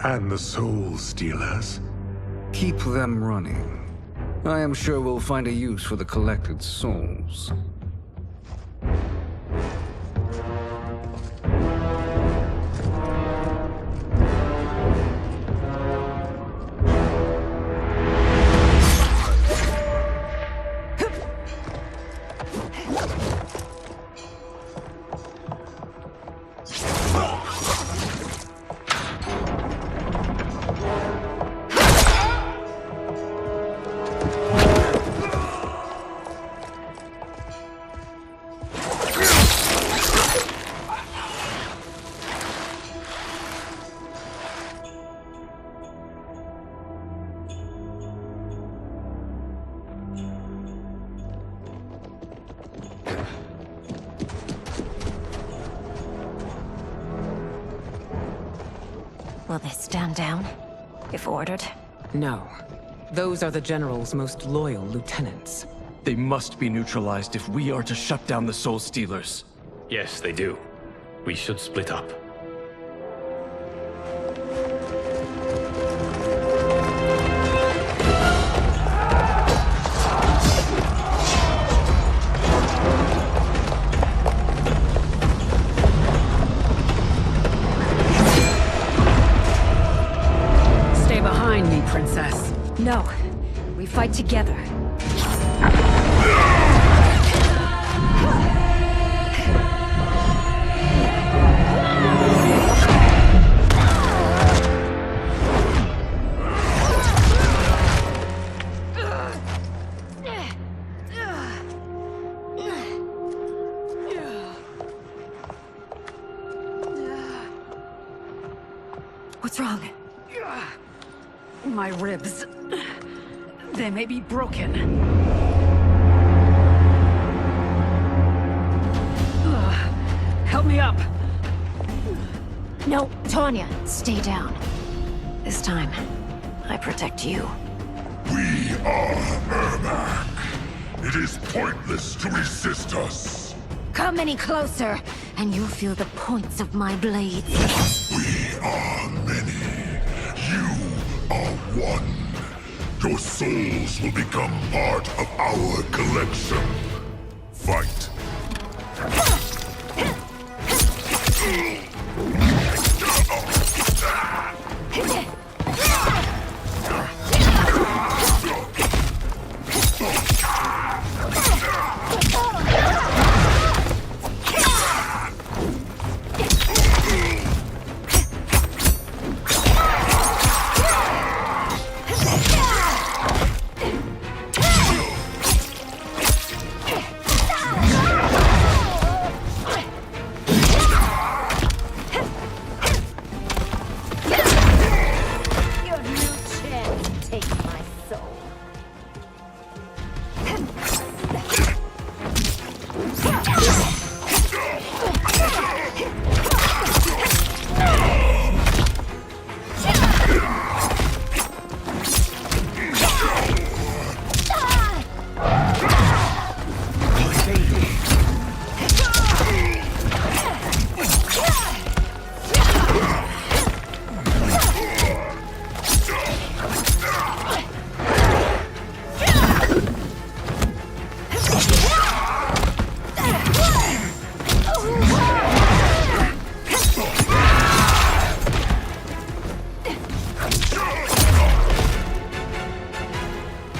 And the soul stealers? Keep them running. I am sure we'll find a use for the collected souls. Will they stand down, if ordered? No. Those are the General's most loyal lieutenants. They must be neutralized if we are to shut down the Soul Stealers. Yes, they do. We should split up. Princess. No. We fight together. What's wrong? My ribs. They may be broken. Help me up. No, Tanya, stay down. This time, I protect you. We are Ermac. It is pointless to resist us. Come any closer, and you'll feel the points of my blades. We are many. You are one. Your souls will become part of our collection. Fight.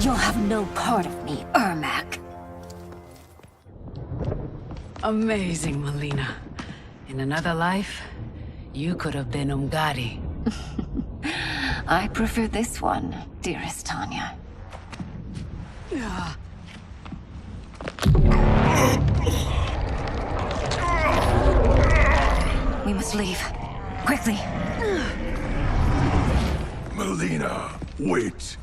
You'll have no part of me, Ermac. Amazing, Milina. In another life, you could have been Umgadi. I prefer this one, dearest Tanya. We must leave. Quickly. Milina, wait.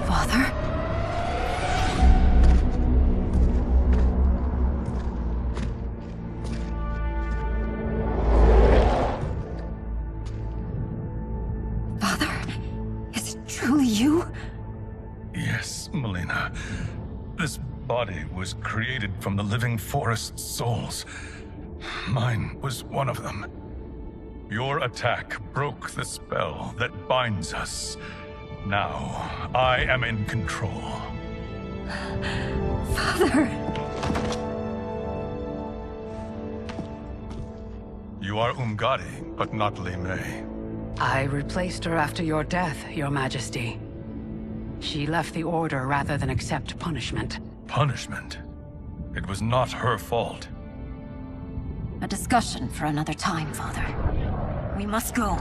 Father? Father? Is it truly you? Yes, Milina. This body was created from the living forest's souls. Mine was one of them. Your attack broke the spell that binds us. Now, I am in control. Father! You are Umgadi, but not Li Mei. I replaced her after your death, Your Majesty. She left the Order rather than accept punishment. Punishment? It was not her fault. A discussion for another time, Father. We must go.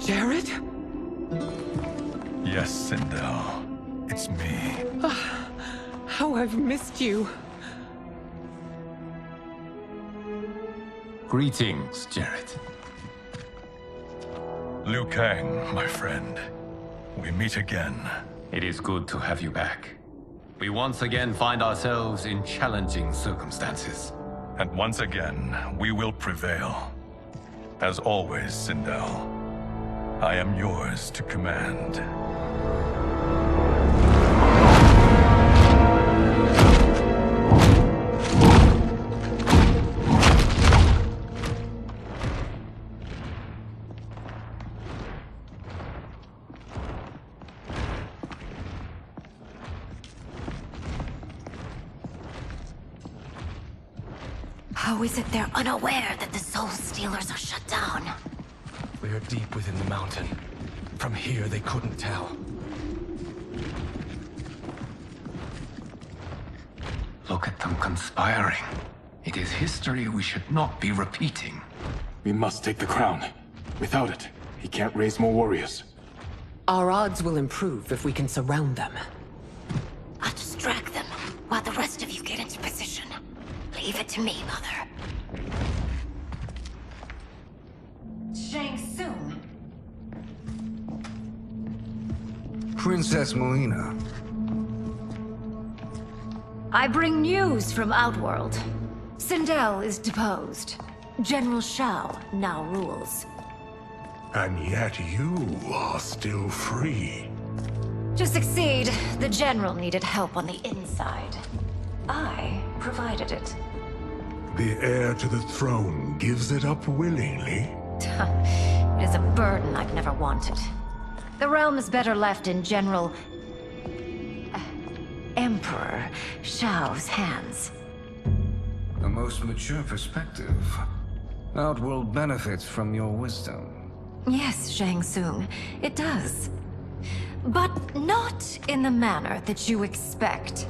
Jared? Yes, Sindel. It's me. How I've missed you. Greetings, Jared. Liu Kang, my friend. We meet again. It is good to have you back. We once again find ourselves in challenging circumstances. And once again, we will prevail. As always, Sindel, I am yours to command. How is it they're unaware that the Soul Stealers are shut down? We are deep within the mountain. From here, they couldn't tell. Look at them conspiring. It is history we should not be repeating. We must take the crown. Without it, he can't raise more warriors. Our odds will improve if we can surround them. I'll distract them while the rest of you get into position. Leave it to me, Mother. Shang Tsung. Princess Milina. I bring news from Outworld. Sindel is deposed. General Shao now rules. And yet you are still free. To succeed, the General needed help on the inside. I provided it. The heir to the throne gives it up willingly. It is a burden I've never wanted. The realm is better left in General... Emperor Shao's hands. A most mature perspective. Outworld benefits from your wisdom. Yes, Shang Tsung, it does. But not in the manner that you expect.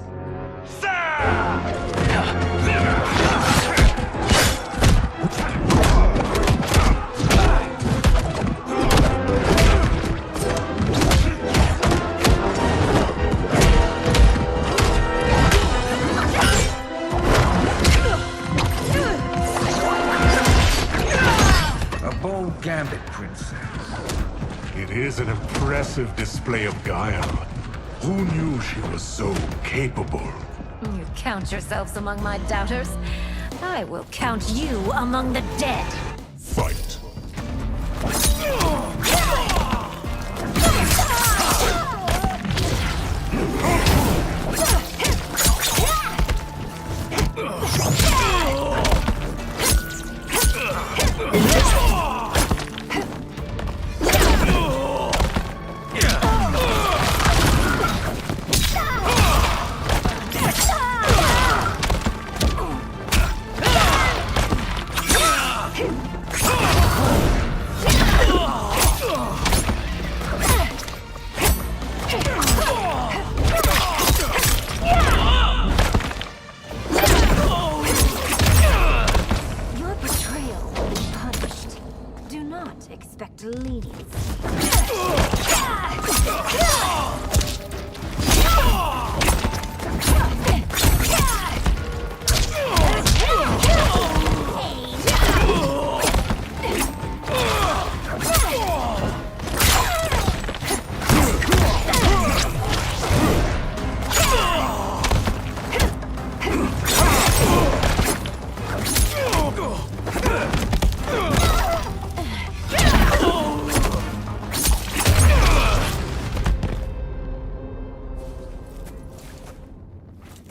A bold gambit, Princess. It is an impressive display of guile. Who knew she was so capable? You count yourselves among my doubters. I will count you among the dead. Fight.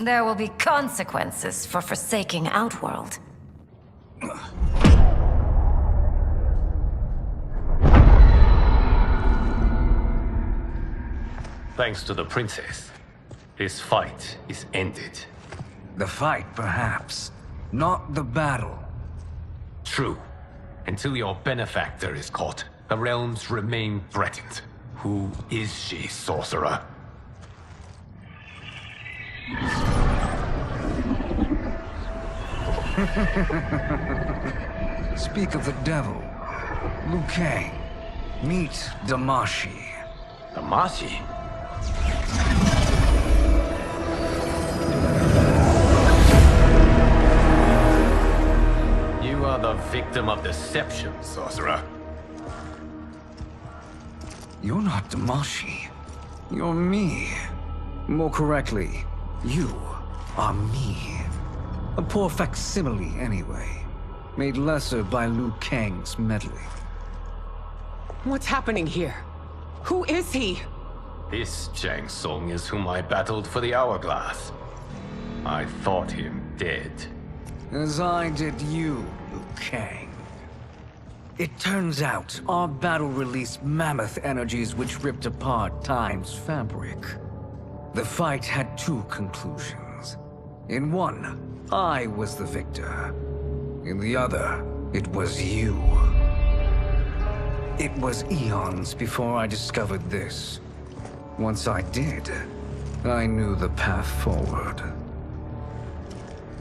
There will be consequences for forsaking Outworld. Thanks to the princess, this fight is ended. The fight, perhaps. Not the battle. True. Until your benefactor is caught, the realms remain threatened. Who is she, sorcerer? Speak of the devil. Liu Kang. Meet Damashi. Damashi? You are the victim of deception, sorcerer. You're not Damashi. You're me. More correctly, you are me. A poor facsimile, anyway. Made lesser by Liu Kang's meddling. What's happening here? Who is he? This Shang Tsung is whom I battled for the Hourglass. I thought him dead. As I did you, Liu Kang. It turns out our battle released mammoth energies which ripped apart time's fabric. The fight had two conclusions. In one, I was the victor. In the other, it was you. It was eons before I discovered this. Once I did, I knew the path forward.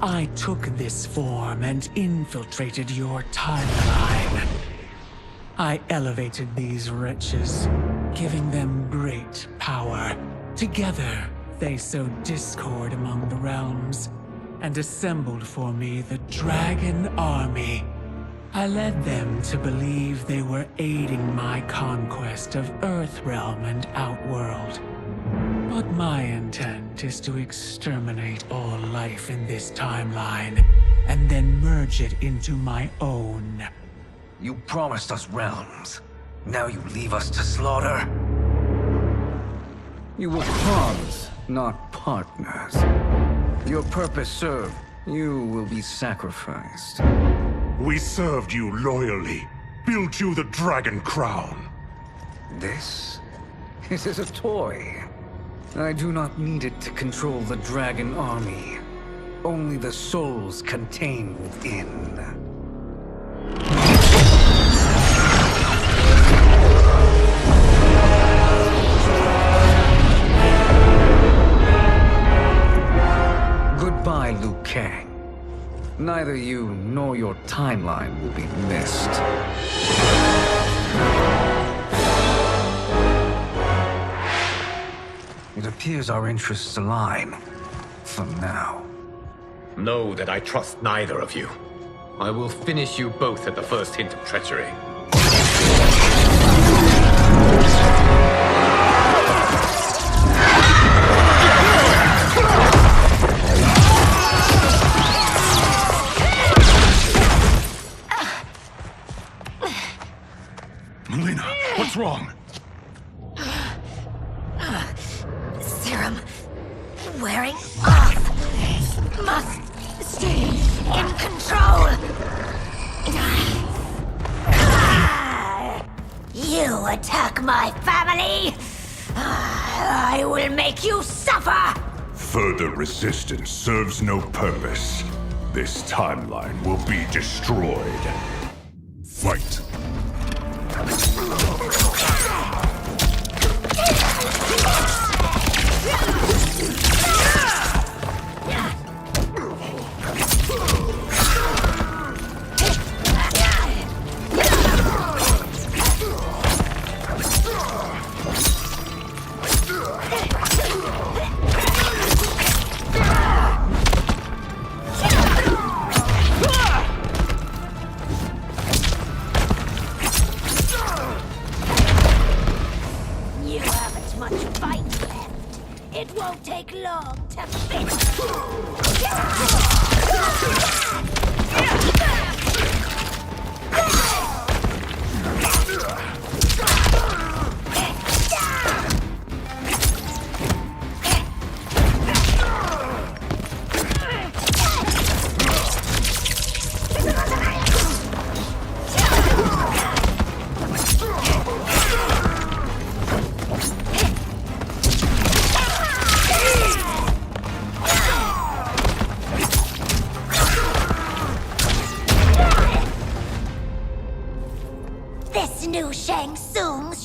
I took this form and infiltrated your timeline. I elevated these wretches, giving them great power. Together, they sowed discord among the realms, and assembled for me the Dragon Army. I led them to believe they were aiding my conquest of Earthrealm and Outworld. But my intent is to exterminate all life in this timeline, and then merge it into my own. You promised us realms. Now you leave us to slaughter? You were pawns, not partners. Your purpose served, you will be sacrificed. We served you loyally, built you the Dragon Crown. This? It is a toy. I do not need it to control the Dragon Army. Only the souls contained within. Goodbye, Liu Kang. Neither you nor your timeline will be missed. It appears our interests align. For now. Know that I trust neither of you. I will finish you both at the first hint of treachery. Milina, what's wrong? Serum wearing off. Must stay in control. You attack my family. I will make you suffer. Further resistance serves no purpose. This timeline will be destroyed. Fight.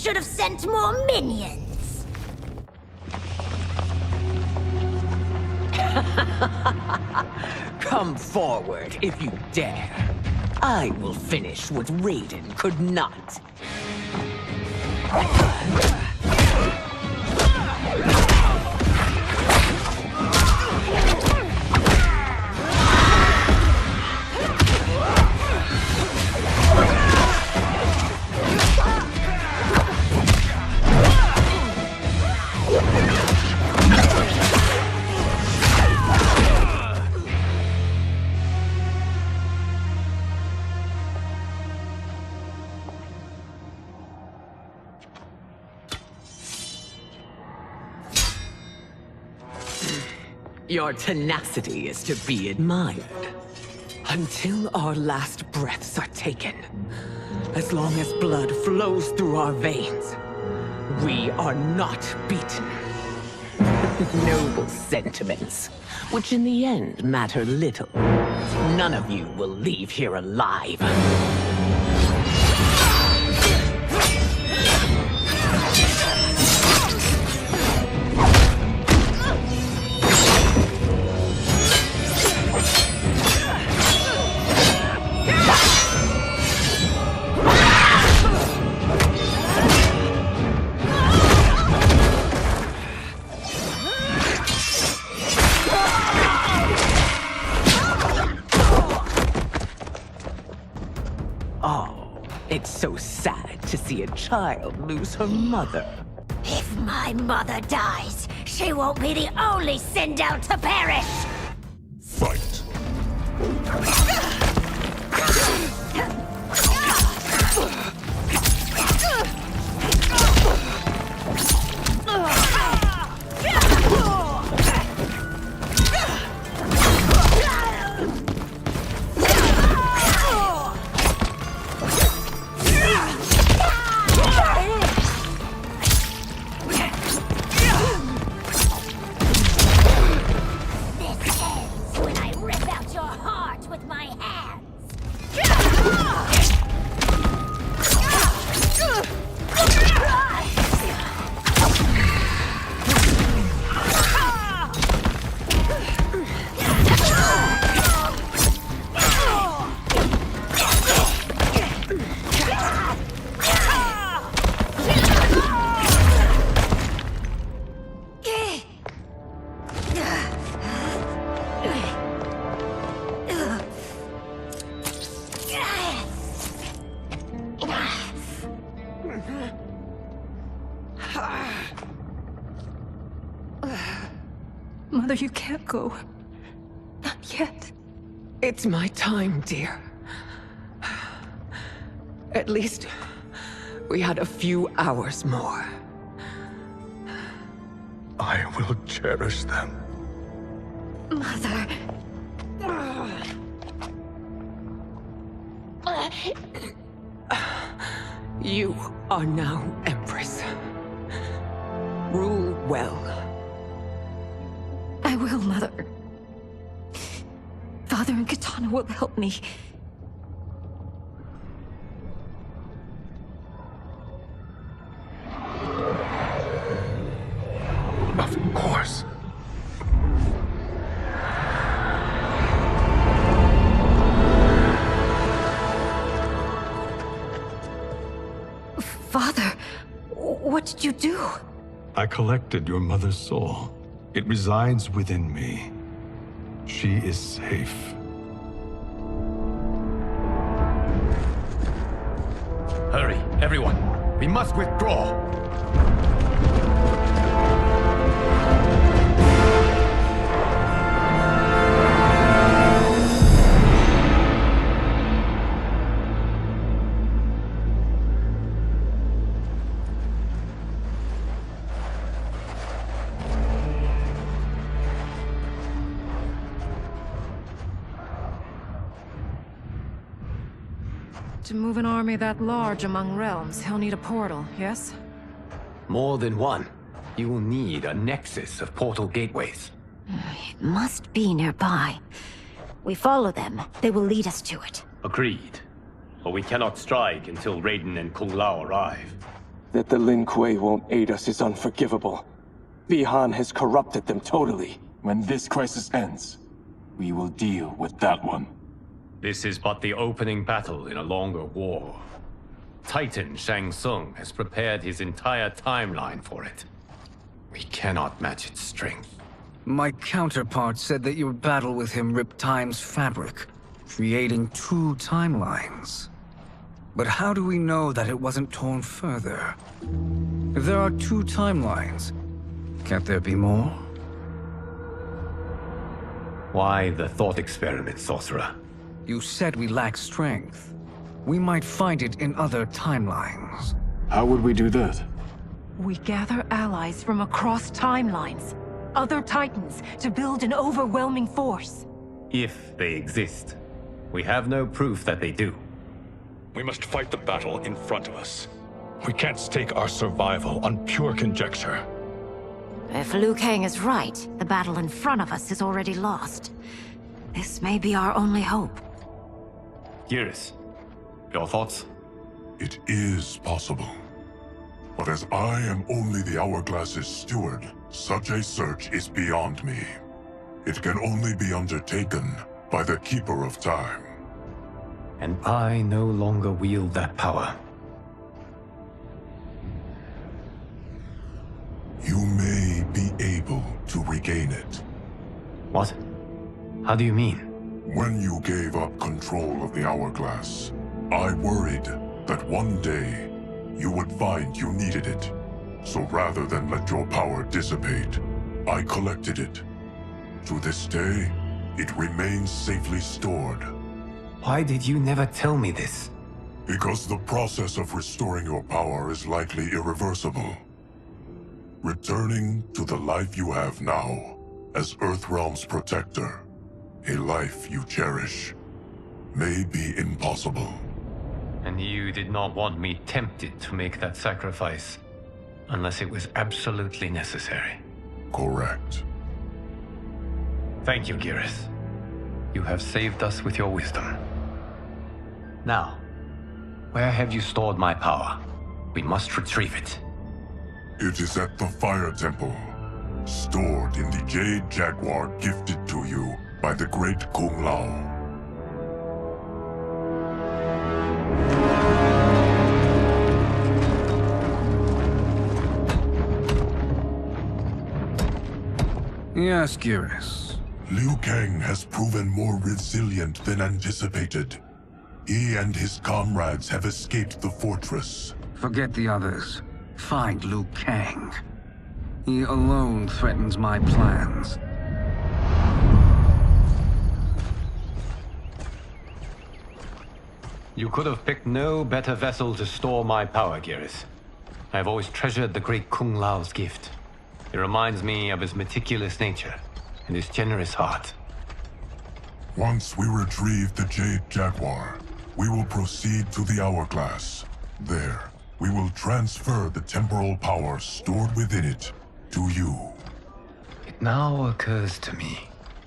should have sent more minions. Come forward if you dare. I will finish what Raiden could not. Your tenacity is to be admired. Until our last breaths are taken, as long as blood flows through our veins, we are not beaten. Noble sentiments, which in the end matter little. None of you will leave here alive. It's so sad to see a child lose her mother. If my mother dies, she won't be the only Sindel to perish! Fight! Mother, you can't go. Not yet. It's my time, dear. At least, we had a few hours more. I will cherish them. Mother... You are now Empress. Rule well. I will, Mother. Father and Katana will help me. Of course. Father, what did you do? I collected your mother's soul. It resides within me. She is safe. Hurry, everyone. We must withdraw. To move an army that large among realms, he'll need a portal, yes? More than one. You will need a nexus of portal gateways. It must be nearby. We follow them. They will lead us to it. Agreed. But we cannot strike until Raiden and Kung Lao arrive. That the Lin Kuei won't aid us is unforgivable. Bihan has corrupted them totally. When this crisis ends, we will deal with that one. This is but the opening battle in a longer war. Titan Shang Tsung has prepared his entire timeline for it. We cannot match its strength. My counterpart said that your battle with him ripped time's fabric, creating 2 timelines. But how do we know that it wasn't torn further? If there are 2 timelines, can't there be more? Why the thought experiment, Sorcerer? You said we lack strength. We might find it in other timelines. How would we do that? We gather allies from across timelines, other titans, to build an overwhelming force. If they exist. We have no proof that they do. We must fight the battle in front of us. We can't stake our survival on pure conjecture. If Liu Kang is right, the battle in front of us is already lost. This may be our only hope. Geras, your thoughts? It is possible. But as I am only the Hourglass's steward, such a search is beyond me. It can only be undertaken by the Keeper of Time. And I no longer wield that power. You may be able to regain it. What? How do you mean? When you gave up control of the Hourglass, I worried that one day you would find you needed it. So rather than let your power dissipate, I collected it. To this day, it remains safely stored. Why did you never tell me this? Because the process of restoring your power is likely irreversible. Returning to the life you have now, as Earthrealm's protector, a life you cherish, may be impossible. And you did not want me tempted to make that sacrifice, unless it was absolutely necessary. Correct. Thank you, Geras. You have saved us with your wisdom. Now, where have you stored my power? We must retrieve it. It is at the Fire Temple, stored in the Jade Jaguar gifted to you by the great Kung Lao. Yes, Geras. Liu Kang has proven more resilient than anticipated. He and his comrades have escaped the fortress. Forget the others. Find Liu Kang. He alone threatens my plans. You could have picked no better vessel to store my power, Geras. I have always treasured the great Kung Lao's gift. It reminds me of his meticulous nature and his generous heart. Once we retrieve the Jade Jaguar, we will proceed to the Hourglass. There, we will transfer the temporal power stored within it to you. It now occurs to me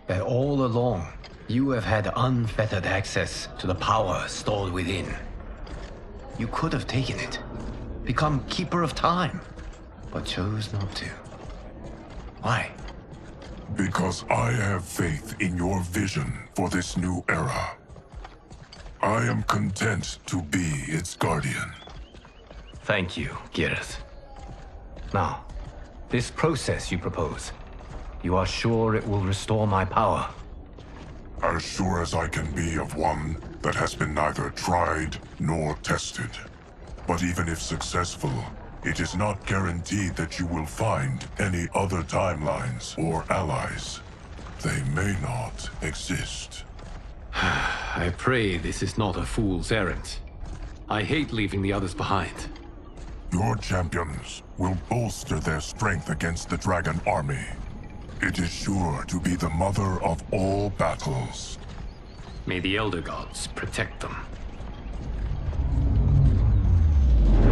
that all along, you have had unfettered access to the power stored within. You could have taken it, become Keeper of Time, but chose not to. Why? Because I have faith in your vision for this new era. I am content to be its guardian. Thank you, Geras. Now, this process you propose, you are sure it will restore my power? As sure as I can be of one that has been neither tried nor tested. But even if successful, it is not guaranteed that you will find any other timelines or allies. They may not exist. I pray this is not a fool's errand. I hate leaving the others behind. Your champions will bolster their strength against the Dragon Army. It is sure to be the mother of all battles. May the Elder Gods protect them.